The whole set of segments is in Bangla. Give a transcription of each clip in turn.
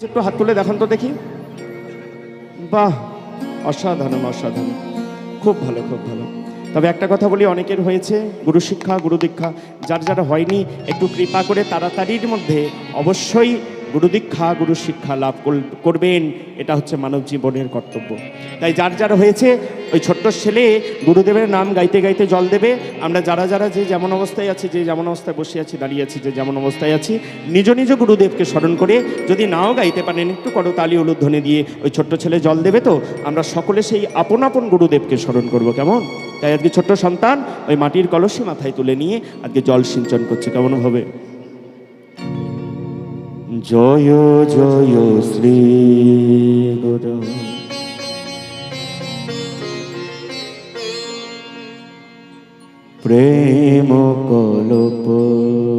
একটু হাত তুলে দেখান তো দেখি। বাহ, অসাধারণ অসাধারণ, খুব ভালো খুব ভালো। তবে একটা কথা বলি, অনেকের হয়েছে গুরু শিক্ষা গুরু দীক্ষা, যার যারা হয়নি একটু কৃপা করে তাড়াতাড়ির মধ্যে অবশ্যই গুরু দীক্ষা গুরু শিক্ষা লাভ করবেন। এটা হচ্ছে মানব জীবনের কর্তব্য। তাই যার যার হয়েছে ওই ছোট্ট ছেলে গুরুদেবের নাম গাইতে গাইতে জল দেবে। আমরা যারা যারা যে যেমন অবস্থায় আছি, যে যেমন অবস্থায় বসে আছি, দাঁড়িয়ে আছি, যে যেমন অবস্থায় আছি, নিজ নিজ গুরুদেবকে স্মরণ করে, যদি নাও গাইতে পারেন একটু করতালি উলুধ্বনি দিয়ে ওই ছোট্ট ছেলে জল দেবে। তো আমরা সকলে সেই আপন আপন গুরুদেবকে স্মরণ করব, কেমন? তাই আজকে ছোট্ট সন্তান ওই মাটির কলসি মাথায় তুলে নিয়ে আজকে জল সিঞ্চন করছে, কেমন হবে? জয় জয় শ্রী গুরু প্রেম কল্পতরু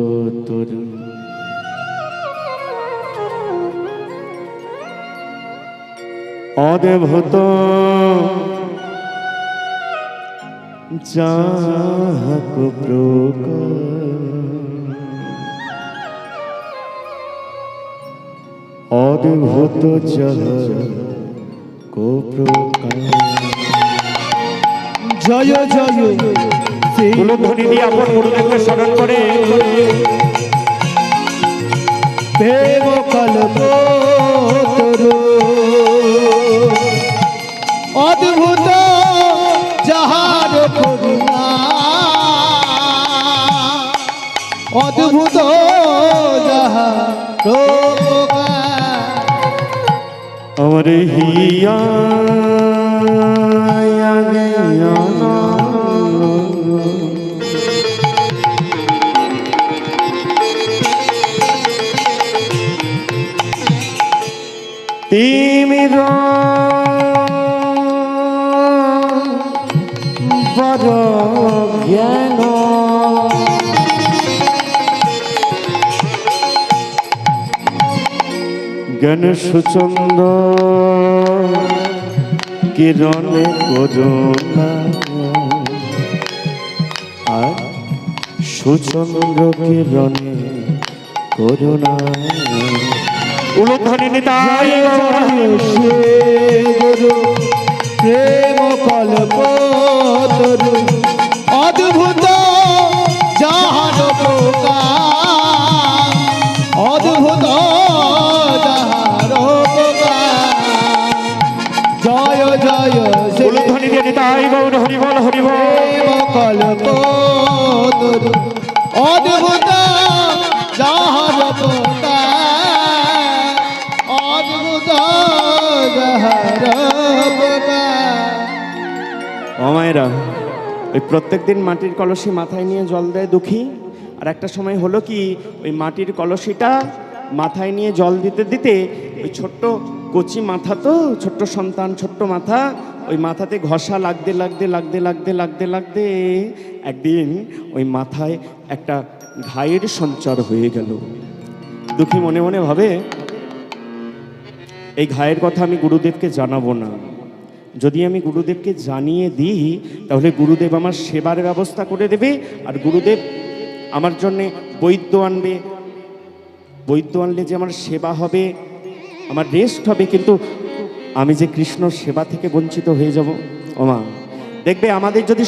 অদ্ভুত যাহক অদ্ভুত যাহক প্রকার। জয় জয় উলুধ্বনি দিয়ে আপন গুরুদেবকে স্মরণ করে প্রেম কল্পতরু অদ্ভুত যাহার করুণা, অদ্ভুত যাহার আমার হিয়া তিমির বড় জ্ঞান জ্ঞান সুচন্দ কিরণে করুণা, আর সুচন্দ্র কিরণে করুণা। উলুধ্বনি নিতাই গুরু প্রেম কল্পতরু অদ্ভুত যাহার প্রকার, অদ্ভুত যাহার প্রকার। জয় জয় উলুধ্বনি দিয়ে নিতাই গৌর হরি বল হরি বল। প্রেম কল্পতরু অদ্ভুত যাহার প্রকার, অদ্ভুত যাহার প্রকার। ও মায়েরা, ওই প্রত্যেক দিন মাটির কলসি মাথায় নিয়ে জল দেয় দুঃখী। আর একটা সময় হলো কি, ওই মাটির কলসিটা মাথায় নিয়ে জল দিতে দিতে ওই ছোট্ট কচি মাথা, তো ছোট্ট সন্তান ছোট্ট মাথা, ওই মাথাতে ঘষা লাগতে লাগতে লাগতে লাগতে লাগতে লাগতে একদিন ওই মাথায় একটা ঘায়ের সঞ্চার হয়ে গেল। দুঃখী মনে মনে ভাবে, এই ঘায়ের কথা আমি গুরুদেবকে জানাবো না। যদি আমি গুরুদেবকে জানিয়ে দিই তাহলে গুরুদেব আমার সেবার ব্যবস্থা করে দেবে, আর গুরুদেব আমার জন্যে বৈদ্য আনবে। বৈদ্য আনলে যে আমার সেবা হবে, আমার রেস্ট হবে, কিন্তু আমি যে কৃষ্ণ সেবা থেকে বঞ্চিত হয়ে যাব। ওমা, দেখবে আমাদের যদি